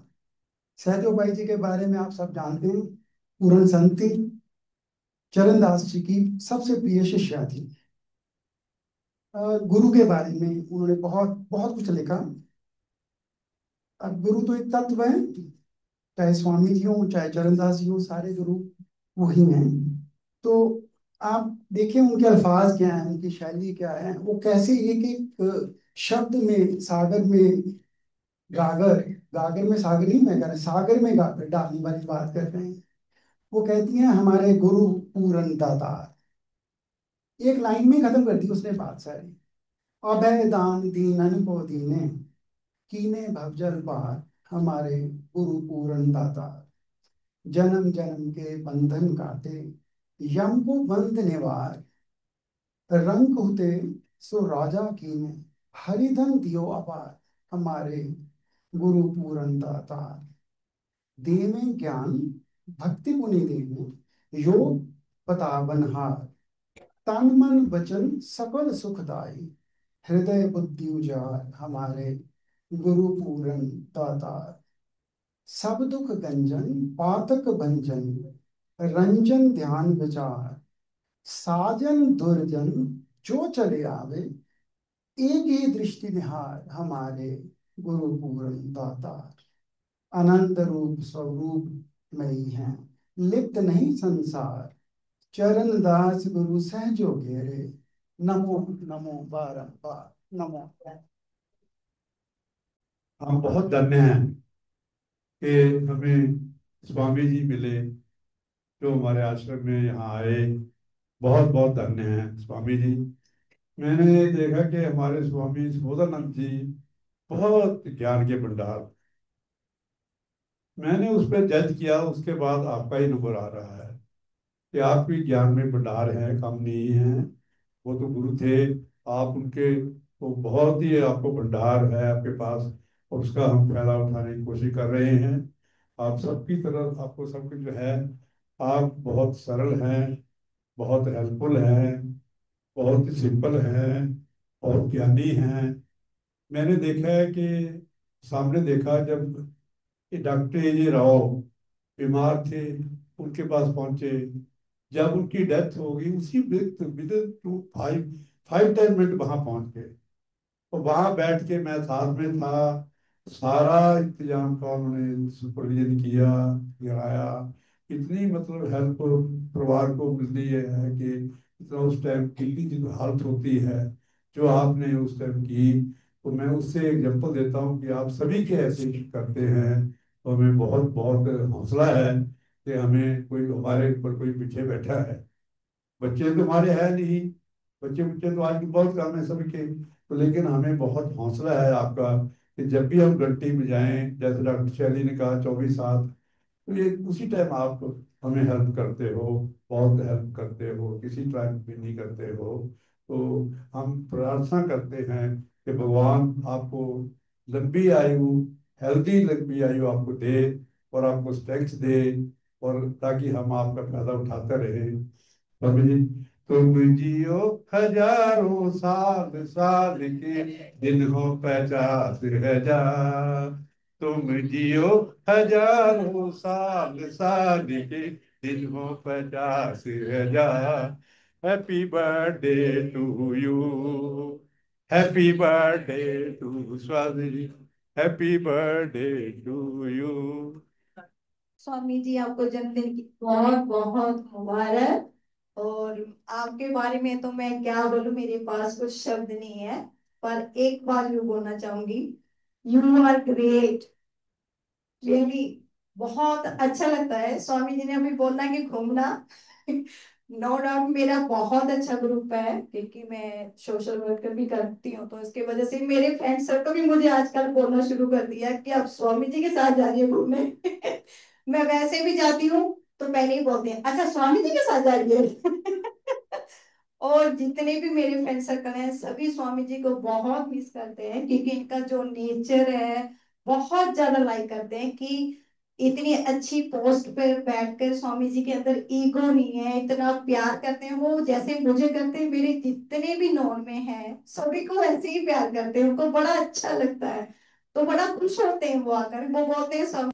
सहजो बाई जी के बारे में आप सब जानते हैं, पूर्ण संत थी, चरणदास जी की सबसे प्रिय शिष्या थी। गुरु के बारे में उन्होंने बहुत बहुत कुछ लिखा। अब गुरु तो एक तत्व है, चाहे स्वामी जी हो चाहे चरणदास जी हो, सारे गुरु वही हैं। तो आप देखिए उनके अल्फाज क्या हैं, उनकी शैली क्या है, वो कैसे एक एक शब्द में सागर में गागर, गागर में सागर नहीं, मैं कह रहा सागर में गागर डालने वाली बात कर रहे हैं। वो कहती हैं हमारे गुरु पूरन दातार। एक लाइन में खत्म कर दी उसने बात सारी। अभय दान दीनन को दीने, कीने भवजल पार, हमारे गुरु पूरन दातार। जन्म जन्म के बंधन काटे, यम को बंध निवार, रंग होते सो राजा कीने, हरिधन दियो अपार, हमारे गुरु पूरन दातार। देवे ज्ञान भक्ति पुनि देवे, योग पतावन हार, तन मन वचन सकल सुखदाई, हृदय बुद्धि उजाड़, हमारे गुरु पूरन दातार। सब दुख गंजन पातक भंजन, रंजन ध्यान विचार, साजन दुर्जन जो चले आवे, एक ही दृष्टि निहार, हमारे गुरु पूरन दातार। अनंत रूप स्वरूप में ही हैं, लिप्त नहीं संसार, चरण दास गुरु सहजो घेरे, नमो नमो बारंबार नमो। हम बहुत धन्य हैं कि हमें स्वामी जी मिले, जो हमारे आश्रम में यहाँ आए। बहुत बहुत धन्य हैं स्वामी जी। मैंने देखा कि हमारे स्वामी सुबोधानंद जी बहुत ज्ञान के भंडार। मैंने उस पर जज किया, उसके बाद आपका ही नंबर आ रहा है कि आपकी ज्ञान में भंडार है, कम नहीं है। वो तो गुरु थे, आप उनके, वो बहुत ही आपको भंडार है आपके पास, और उसका हम फायदा उठाने की कोशिश कर रहे हैं। आप सबकी तरफ आपको सब कुछ जो है, आप बहुत सरल हैं, बहुत हेल्पफुल हैं, बहुत ही सिंपल हैं, बहुत ज्ञानी हैं। मैंने देखा है कि सामने देखा जब ये डॉक्टर ए जे राव बीमार थे, उनके पास पहुंचे, जब उनकी डेथ हो गई उसी with with two five 5-10 minute वहां पहुंच गए, और वहां बैठ के मैं साथ में था। सारा इंतजाम का उन्होंने सुपरविजन किया, कराया। इतनी मतलब हेल्प परिवार को मिलती है कि इतना उस टाइम की जो हालत होती है, जो आपने उस टाइम की। तो मैं उससे एग्जांपल देता हूँ कि आप सभी के ऐसे करते हैं, तो हमें बहुत बहुत हौसला है कि हमें कोई हमारे ऊपर कोई पीछे बैठा है। बच्चे तो हमारे है नहीं, बच्चे बच्चे तो आज भी बहुत कम है सबके, तो लेकिन हमें बहुत हौसला है आपका कि जब भी हम घंटी बजाएं, जैसे डॉक्टर शैली ने कहा 24/7, तो ये उसी टाइम आप हमें हेल्प करते हो, बहुत हेल्प करते हो, किसी टाइम भी नहीं करते हो। तो हम प्रार्थना करते हैं कि भगवान आपको लंबी आयु, हेल्दी लंबी आयु आपको दे, और आपको स्ट्रेंथ दे, और ताकि हम आपका फायदा उठाते रहें। स्वामी जी, तुम जियो हजारों साल, साल के दिन हो 50,000। तुम जियो हजारों साल, साल के दिन हो 50,000। Happy birthday to you, happy birthday to Swami ji, happy birthday to you. Swami ji आपको जन्मदिन की बहुत बहुत मुबारक। और आपके बारे में तो मैं क्या बोलूं, मेरे पास कुछ शब्द नहीं है। पर एक बात मैं बोलना चाहूंगी, यू आर ग्रेट, रियली। बहुत अच्छा लगता है, स्वामी जी ने अभी बोला कि घूमना नो डाउट मेरा बहुत अच्छा ग्रुप है, क्योंकि मैं सोशल वर्कर भी करती हूँ, तो इसके वजह से मेरे फ्रेंड सर्कल भी मुझे आजकल बोलना शुरू कर दिया कि आप स्वामी जी के साथ जा रही है घूमने। मैं वैसे भी जाती हूँ तो पहले ही बोलते हैं, अच्छा स्वामी जी के साथ जा रही है। और जितने भी मेरे फ्रेंड सर्कल हैं सभी स्वामी जी को बहुत मिस करते हैं, क्योंकि इनका जो नेचर है बहुत ज्यादा लाइक करते हैं कि इतनी अच्छी पोस्ट पे बैठकर स्वामी जी के अंदर ईगो नहीं है, इतना प्यार करते हैं वो, जैसे मुझे करते हैं, मेरे जितने भी नॉन में हैं सभी को ऐसे ही प्यार करते हैं, उनको बड़ा अच्छा लगता है। तो बड़ा खुश होते हैं वो आकर, वो बोलते हैं स्वामी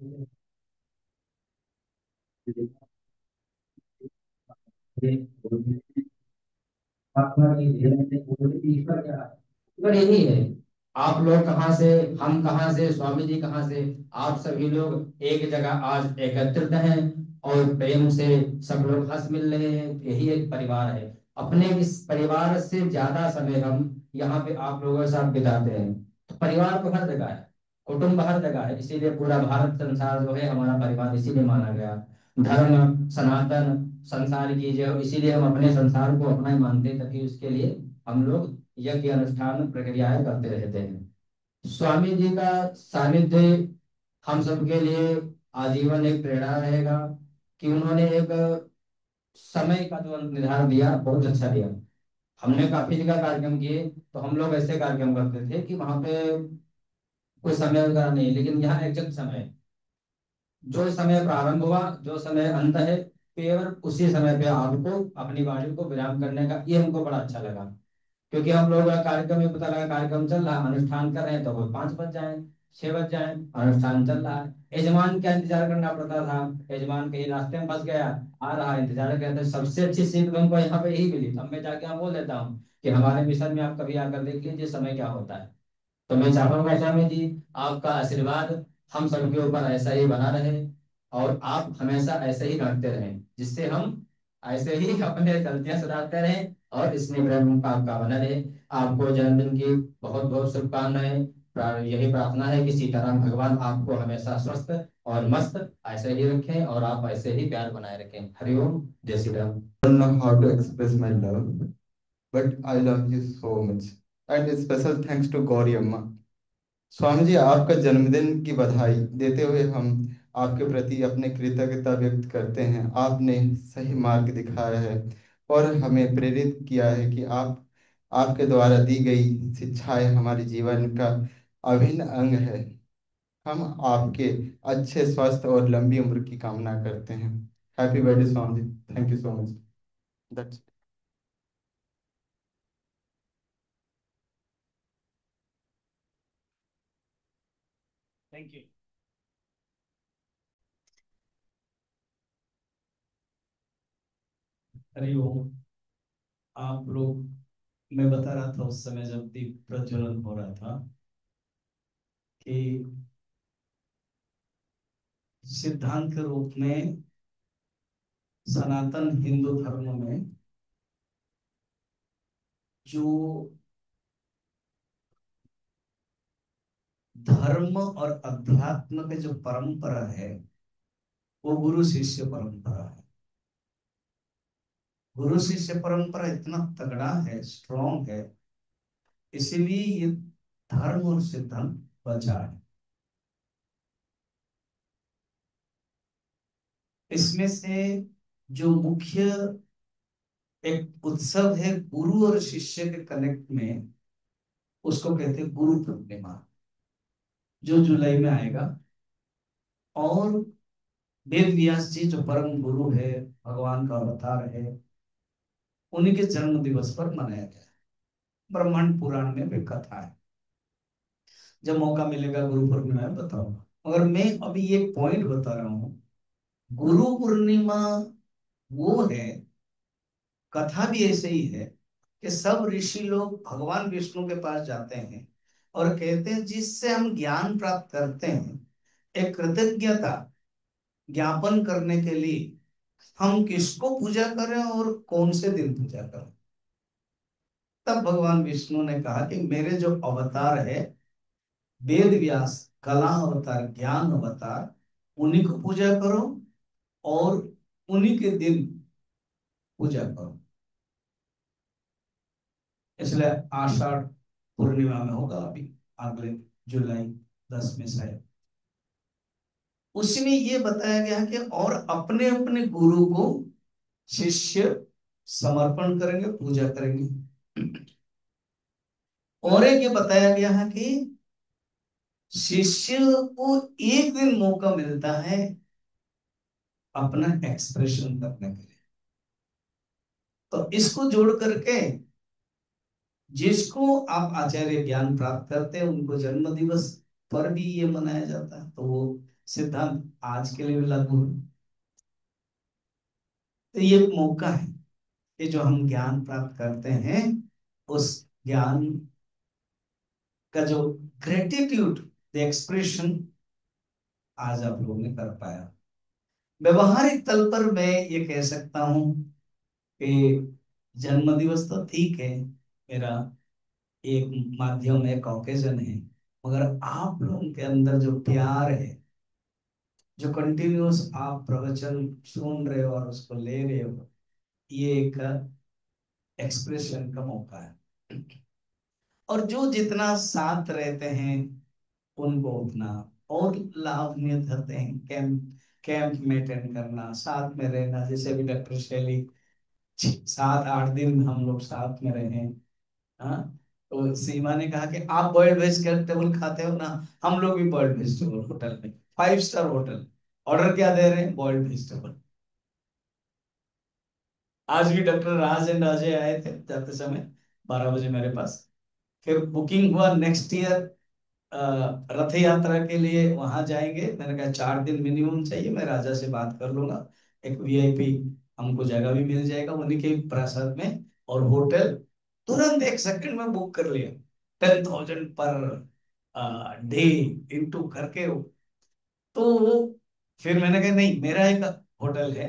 ईश्वर यही है। आप लोग कहाँ से, हम कहाँ से, स्वामी जी कहाँ से, आप सभी लोग एक जगह आज एकत्रित हैं और प्रेम से सब लोग हंस मिल रहे हैं। यही एक परिवार है। अपने इस परिवार से ज्यादा समय हम यहाँ पे आप लोगों के साथ बिताते हैं। तो परिवार तो हर जगह है, कुटुंब हर जगह है, इसीलिए पूरा भारत संसार जो है हमारा परिवार इसीलिए माना गया। धर्म सनातन संसार की जो, इसीलिए हम अपने संसार को अपना ही मानते हैं, तभी उसके लिए हम लोग यज्ञ अनुष्ठान प्रक्रियाएं करते रहते हैं। स्वामी जी का सानिध्य हम सबके लिए आजीवन एक प्रेरणा रहेगा कि उन्होंने एक समय का जो निर्धारण दिया बहुत अच्छा दिया। हमने काफी जगह कार्यक्रम किए, तो हम लोग ऐसे कार्यक्रम करते थे कि वहां पे कोई समय वगैरह नहीं, लेकिन यहाँ एग्जैक्ट समय है। जो समय प्रारंभ हुआ, जो समय अंत है, केवल उसी समय पे आपको अपनी वाणी को विराम करने का, ये हमको बड़ा अच्छा लगा। क्योंकि हम लोग कार्यक्रम में पता लगा कार्यक्रम चल रहा है, अनुष्ठान कर रहे हैं, तो वो 5 बज जाए, 6 बज जाए, अनुष्ठान चल रहा है, यजमान का इंतजार करना पड़ता था। यजमान कहीं रास्ते में फंस गया, आ रहा है, इंतजार करते। सबसे अच्छी सीख हमको यहाँ पे यही मिली। अब मैं जाके यहाँ बोल देता हूँ कि हमारे मिशन में आप कभी आकर देख लीजिए समय क्या होता है। तो मैं चाहूंगा स्वामी जी, आपका आशीर्वाद हम सबके ऊपर ऐसा ही बना रहे और आप हमेशा ऐसे ही लड़ते रहें, जिससे हम ऐसे ही अपने गलतियां सुधारते रहें और इसमें प्रेम आपका बना रहे। आपको जन्मदिन की बहुत बहुत शुभकामनाएं। यही प्रार्थना है कि सीताराम भगवान आपको हमेशा स्वस्थ और मस्त ऐसे ही रखें और आप ऐसे ही प्यार बनाए रखें। हरिओम, जय Shri Ram. Don't know how to express my love, but I love you so much. And a special thanks to Gauri Amma. Swami ji, आपका जन्मदिन की बधाई देते हुए हम आपके प्रति अपने कृतज्ञता व्यक्त करते हैं। आपने सही मार्ग दिखाया है और हमें प्रेरित किया है कि आपके द्वारा दी गई शिक्षाएं हमारे जीवन का अभिन्न अंग है। हम आपके अच्छे स्वास्थ्य और लंबी उम्र की कामना करते हैं। Happy birthday Swami ji, thank you so much. That's thank you. हरिओम। आप लोग, मैं बता रहा था उस समय जब दीप प्रज्वलन हो रहा था कि सिद्धांत के रूप में सनातन हिंदू धर्म में जो धर्म और अध्यात्म के जो परंपरा है वो गुरु शिष्य परंपरा है। गुरु शिष्य परंपरा इतना तगड़ा है, स्ट्रॉन्ग है, इसीलिए ये धर्म और सिद्धांत बचा है। इसमें से जो मुख्य एक उत्सव है गुरु और शिष्य के कनेक्ट में, उसको कहते हैं गुरु पूर्णिमा, जो जुलाई में आएगा। और वेद व्यास जी जो परम गुरु है, भगवान का अवतार है, उन्हीं के जन्म दिवस पर मनाया गया है। ब्रह्मांड पुराण में भी कथा है। जब मौका मिलेगा गुरु पूर्णिमा में बताऊंगा, मगर मैं अभी एक पॉइंट बता रहा हूँ। गुरु पूर्णिमा वो है, कथा भी ऐसे ही है कि सब ऋषि लोग भगवान विष्णु के पास जाते हैं और कहते हैं जिससे हम ज्ञान प्राप्त करते हैं, एक कृतज्ञता ज्ञापन करने के लिए हम किसको पूजा करें और कौन से दिन पूजा करें। तब भगवान विष्णु ने कहा कि मेरे जो अवतार है, वेद व्यास कला अवतार, ज्ञान अवतार, उन्हीं को पूजा करो और उन्हीं के दिन पूजा करो। इसलिए आषाढ़ पूर्णिमा में होगा अभी अगले जुलाई 10 में शायद। उसमें ये बताया गया कि और अपने अपने गुरु को शिष्य समर्पण करेंगे, पूजा करेंगे। और एक ये बताया गया है कि शिष्य को एक दिन मौका मिलता है अपना एक्सप्रेशन करने के लिए। तो इसको जोड़ करके जिसको आप आचार्य ज्ञान प्राप्त करते हैं, उनको जन्म दिवस पर भी ये मनाया जाता है। तो वो सिद्धांत आज के लिए भी लागू है। तो ये एक मौका है कि जो हम ज्ञान प्राप्त करते हैं उस ज्ञान का जो ग्रेटिट्यूड द एक्सप्रेशन आज आप लोगों ने कर पाया। व्यवहारिक तल पर मैं ये कह सकता हूं कि जन्म दिवस तो ठीक है, मेरा एक माध्यम है, ऑकेजन है, मगर आप लोगों के अंदर जो प्यार है, जो कंटिन्यूस आप प्रवचन सुन रहे हो और उसको ले रहे हो, ये एक एक्सप्रेशन का मौका है। और जो जितना साथ रहते हैं उनको उतना और लाभान्वित होते हैं। कैंप कैंप में अटेंड करना, साथ में रहना, जैसे अभी डॉक्टर शैली 7-8 दिन हम लोग साथ में रहे हैं। हाँ, तो सीमा ने कहा कि आप बॉइल्ड वेजिटेबल खाते हो ना, हम लोग भी बॉइल्ड वेजिटेबल होटल में, 5 स्टार होटल, ऑर्डर क्या दे रहे हैं, बॉइल्ड वेजिटेबल। आज भी डॉक्टर राज एंड अजय आए थे जाते समय 12 बजे मेरे पास। फिर बुकिंग हुआ नेक्स्ट ईयर रथ यात्रा के लिए, वहां जाएंगे। मैंने कहा 4 दिन मिनिमम चाहिए, मैं राजा से बात कर लूंगा, एक वीआईपी हमको जगह भी मिल जाएगा उन्हीं के प्रासाद में, और होटल तुरंत 1 सेकंड में बुक कर लिया, 10,000 पर डे इंटू करके। तो वो फिर मैंने कहा नहीं, मेरा एक होटल है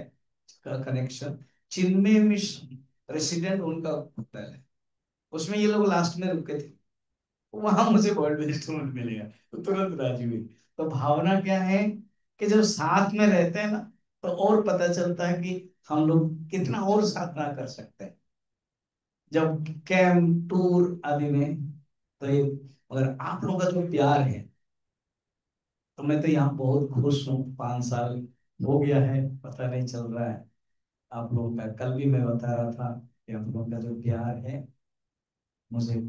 का कनेक्शन, चिन्मय मिश्र रेसिडेंट उनका होटल है, उसमें ये लोग लास्ट में रुके थे, वहां मुझे वर्ल्ड रेस्टोरेंट मिलेगा, तो तुरंत राजी हुई। तो भावना क्या है कि जब साथ में रहते हैं ना, तो और पता चलता है कि हम लोग कितना और साधना कर सकते हैं जब कैंप टूर आदि में। तो ये, मगर आप लोगों का जो प्यार है, तो मैं तो यहाँ बहुत खुश हूँ। 5 साल हो गया है, पता नहीं चल रहा है आप लोगों का। कल भी मैं बता रहा था कि आप लोगों का जो प्यार है मुझे,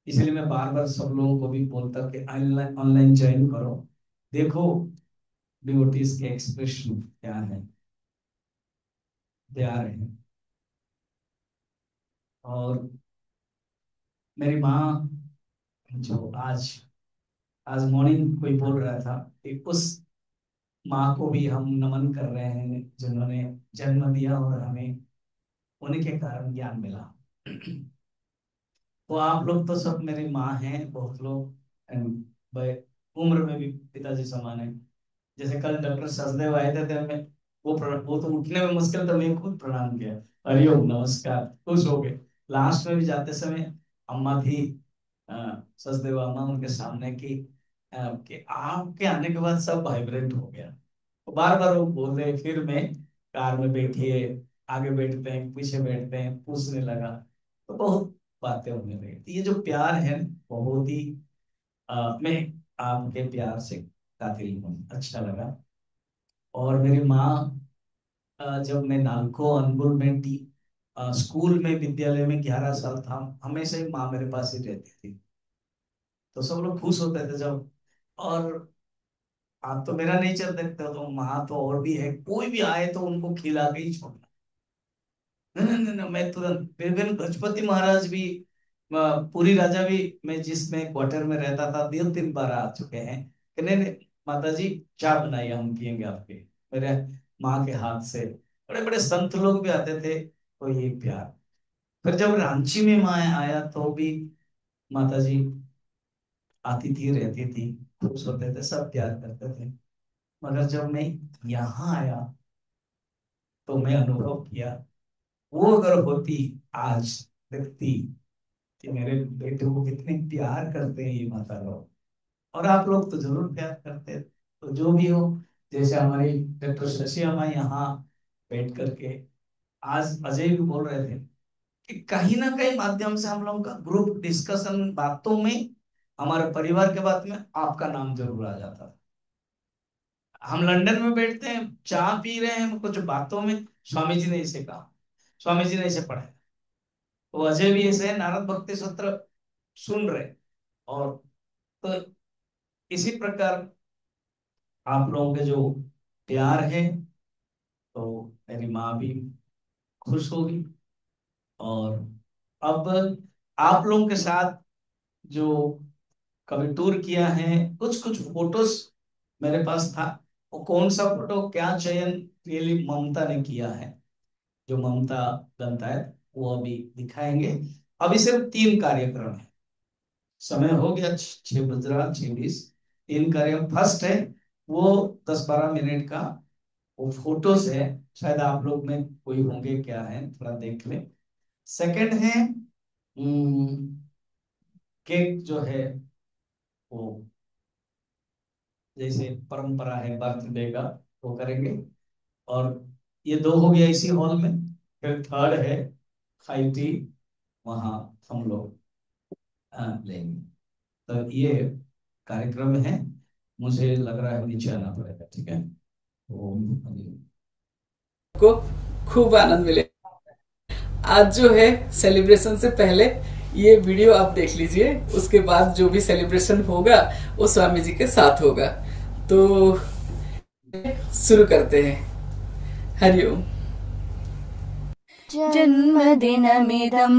इसलिए मैं बार बार सब लोगों को भी बोलता हूँ कि ऑनलाइन ऑनलाइन ज्वाइन करो, देखो डिवोटीज के एक्सप्रेशन क्या है, प्यार है। और मेरी माँ, जो आज आज मॉर्निंग कोई बोल रहा था कि उस माँ को भी हम नमन कर रहे हैं जिन्होंने जन्म दिया और हमें उन्हीं के कारण ज्ञान मिला। तो आप लोग तो सब मेरी माँ हैं, बहुत लोग, एंड उम्र में भी पिताजी समान है। जैसे कल डॉक्टर सचदेव आए थे, तो मैं वो तो उठने में मुश्किल, तो मैं खुद प्रणाम किया, हरिओम नमस्कार, खुश हो गए। लास्ट में भी जाते समय अम्मा थी, सचदेव अम्मा, उनके सामने की कि आपके आने के बाद सब वाइब्रेंट हो गया। तो बार बार वो बोल रहे, फिर मैं कार में बैठिए, आगे बैठते हैं, पीछे बैठते हैं, पूछने लगा, तो बहुत बातें होने लगी। तो ये जो प्यार है, बहुत ही मैं आपके प्यार से कातिल हूँ, अच्छा लगा। और मेरी माँ, जब मैं नालको अनुगुल में स्कूल में, विद्यालय में 11 साल था, हमेशा ही माँ मेरे पास ही रहती थी। तो सब लोग खुश होते थे जब, और आप तो मेरा नेचर देखते हो, तो माँ तो और भी है, कोई भी आए तो उनको खिला के ही छोड़ना। नहीं नहीं नहीं, मैं तुरंत, फिर गजपति महाराज भी, पूरी राजा भी, मैं जिसमें क्वार्टर में रहता था, 2-3 बार आ चुके हैं कि नहीं नहीं माता जी, चाय बनाइए, हम पियेंगे आपके, मेरे माँ के हाथ से। बड़े बड़े संत लोग भी आते थे, तो ये प्यार। फिर जब रांची में मैं आया तो भी माता जी आती थी, रहती थी, खुश होते थे, सब प्यार करते थे। मगर जब मैं यहाँ आया तो मैं अनुभव किया, वो अगर होती आज, देखती कि मेरे बेटे को कितने प्यार करते हैं ये माता लोग, और आप लोग तो जरूर प्यार करते हैं। तो जो भी हो, जैसे हमारी डॉक्टर शशि अम्मा यहाँ बैठ करके, आज अजय भी बोल रहे थे कि कहीं ना कहीं माध्यम से हम लोगों का ग्रुप डिस्कशन, बातों में, हमारे परिवार के बात में आपका नाम जरूर आ जाता था। हम लंदन में बैठते हैं, चाय पी रहे हैं, कुछ बातों में स्वामी जी ने इसे कहा, स्वामी जी ने इसे पढ़ा। तो अजय भी ऐसे है, नारद भक्ति सूत्र सुन रहे, और तो इसी प्रकार आप लोगों के जो प्यार है, तो मेरी माँ भी खुश होगी। और अब आप लोगों के साथ जो कभी टूर किया है, कुछ कुछ फोटोज मेरे पास था। वो कौन सा फोटो क्या चयन रियली ममता ने किया है, जो ममता बनता है वो अभी दिखाएंगे। अभी सिर्फ 3 कार्यक्रम है, समय हो गया 6 बज रहा 6:20। 3 कार्यक्रम। फर्स्ट है वो 10-12 मिनट का, वो फोटोज है, शायद आप लोग में कोई होंगे, क्या है थोड़ा देख लें। सेकंड है केक जो है वो जैसे परंपरा है बर्थडे का वो करेंगे, और ये 2 हो गया इसी हॉल में। फिर थर्ड है हाई टी, वहाँ हम लोग लेंगे। तो ये कार्यक्रम है, मुझे लग रहा है नीचे आना पड़ेगा, ठीक है। को खूब आनंद मिले। आज जो है सेलिब्रेशन से पहले ये वीडियो आप देख लीजिए, उसके बाद जो भी सेलिब्रेशन होगा वो स्वामी जी के साथ होगा। तो शुरू करते हैं। हरिओम। जन्मदिनमिदं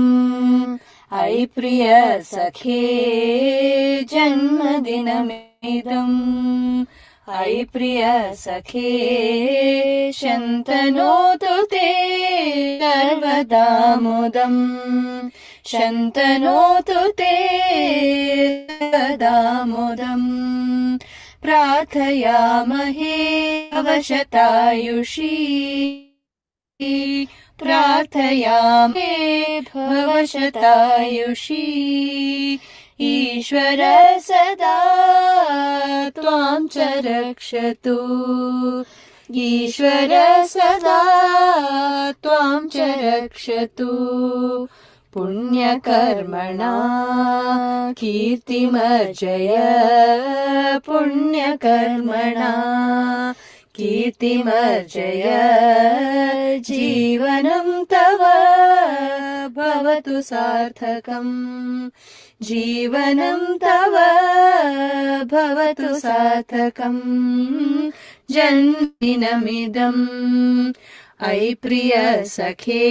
अयि प्रिय सखे, जन्मदिनमिदं अयि प्रिय सखे, शन्तनोतु ते सर्वदा मुदं, शन्तनोतु ते सर्वदा मुदम्। प्रार्थयामहे भवशतायुषी, प्रार्थयामे भवशतायुषी, ईश्वर सदा त्वां च रक्षतु, ईश्वर सदा त्वां च रक्षतु। पुण्यकर्मणा कीर्तिमर्जय, पुण्यकर्मणा कीर्तिमर्जय, जीवनं तव भवतु सार्थकम्, जीवनं तव भवतु सार्थकम्। जन्मदिनमिदम् अयि प्रिय सखे,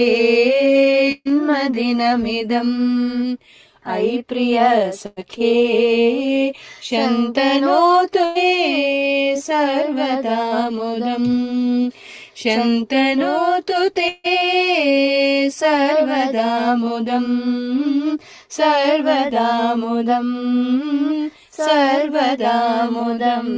जन्मदिनमिदम् अयि प्रिय सखे, शन्तनोतु ते सर्वदा मुदम्, शन्तनोतु ते सर्वदा मुदम्, सर्वदा मुदम्, सर्वदा मुदम्।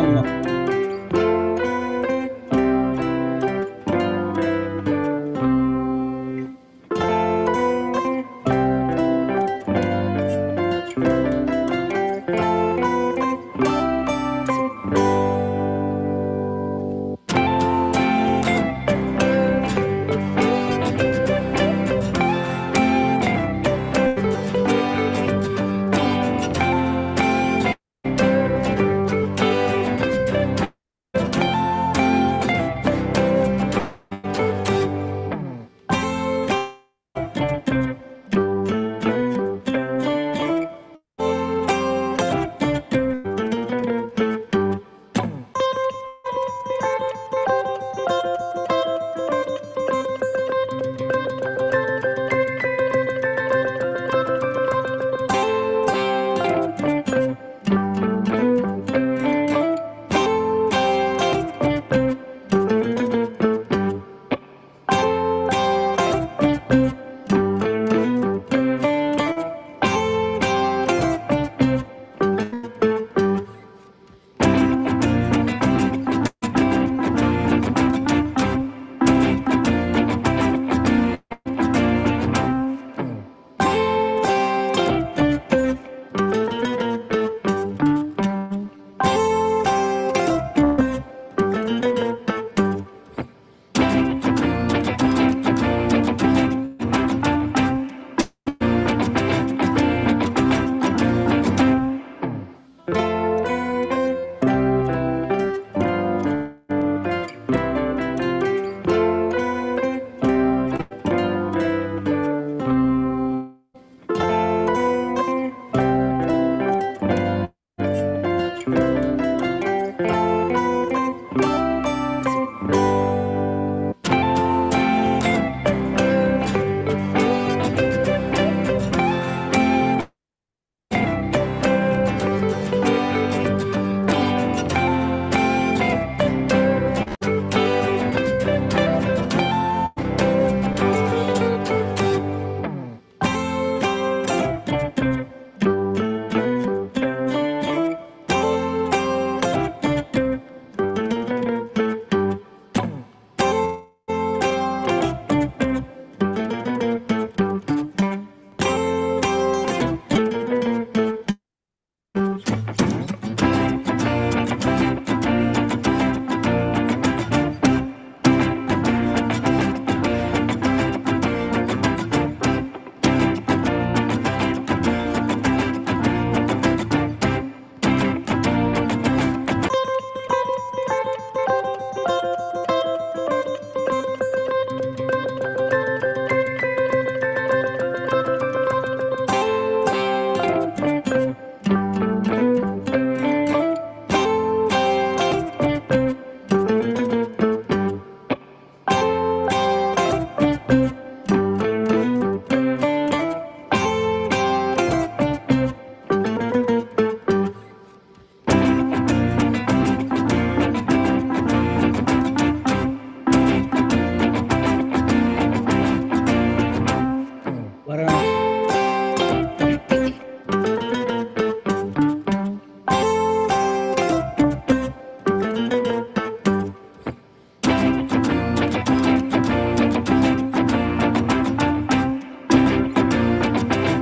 अम्मा।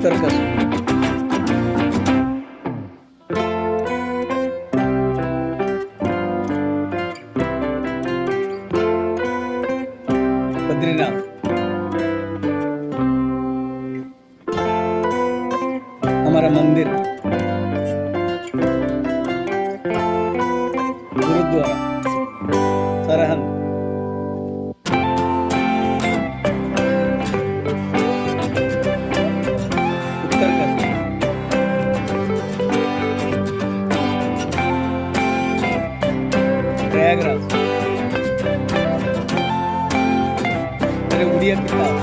उत्तरकाशी, बद्रीनाथ, हमारा मंदिर, गुरुद्वारा, सरहद, उत्तरकाशी, प्रयागराज, मेरे उड़िया किताब,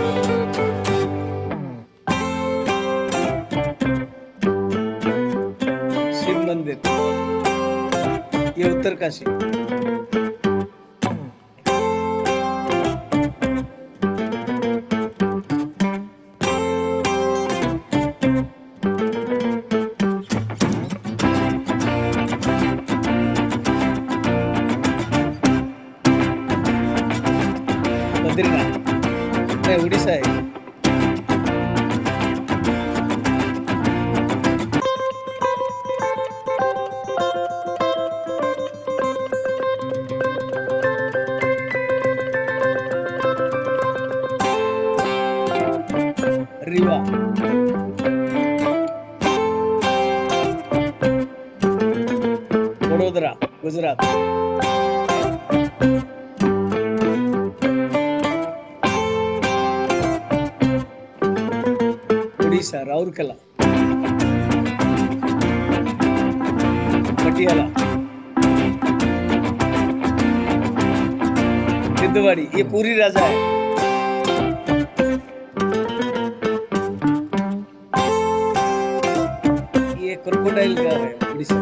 शिव मंदिर, ये उत्तरकाशी, अरे उड़ीसा है रीवा वडोदरा गुजरात उड़ीसा राउरकेला पटियाला सिद्धवाड़ी ये पूरी राजा है ये क्रोकोडाइल का है उड़ीसा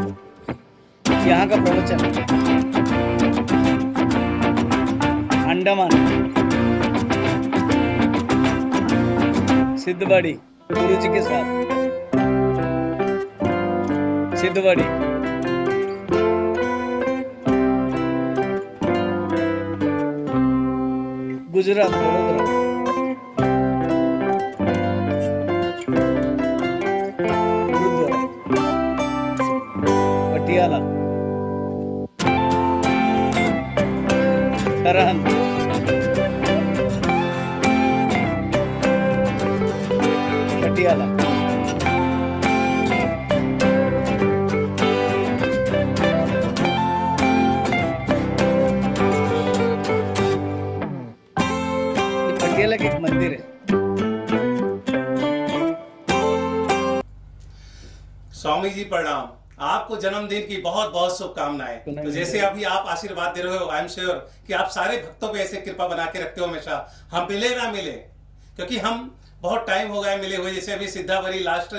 यहाँ का प्रवचन अंडमान सिद्धवाड़ी गुरु जी के साथ सिद्धवाड़ी गुजरात वडोदरा गुरुद्वारा पटियाला सरहद पटियाला पटियाला के एक मंदिर है स्वामी जी प्रणाम। आपको जन्मदिन की बहुत बहुत शुभकामनाएं। तो जैसे अभी आप आशीर्वाद दे रहे हो, आई एम श्योर कि आप सारे भक्तों पे ऐसे कृपा बना के रखते हो हमेशा। हम मिले ना मिले, क्योंकि हम बहुत टाइम हो गया मिले हुए। जैसे अभी सिद्धावरी लास्ट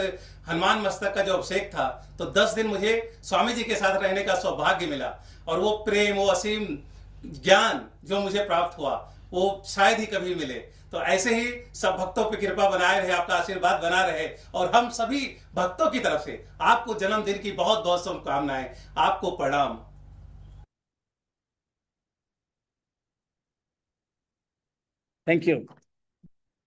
हनुमान मस्तक का जो अभिषेक था, तो 10 दिन मुझे स्वामी जी के साथ रहने का सौभाग्य मिला, और वो प्रेम, वो असीम ज्ञान जो मुझे प्राप्त हुआ, वो शायद ही कभी मिले। तो ऐसे ही सब भक्तों पे कृपा बनाए रहे, आपका आशीर्वाद बना रहे, और हम सभी भक्तों की तरफ से आपको जन्मदिन की बहुत बहुत शुभकामनाएं। आपको प्रणाम। Thank you.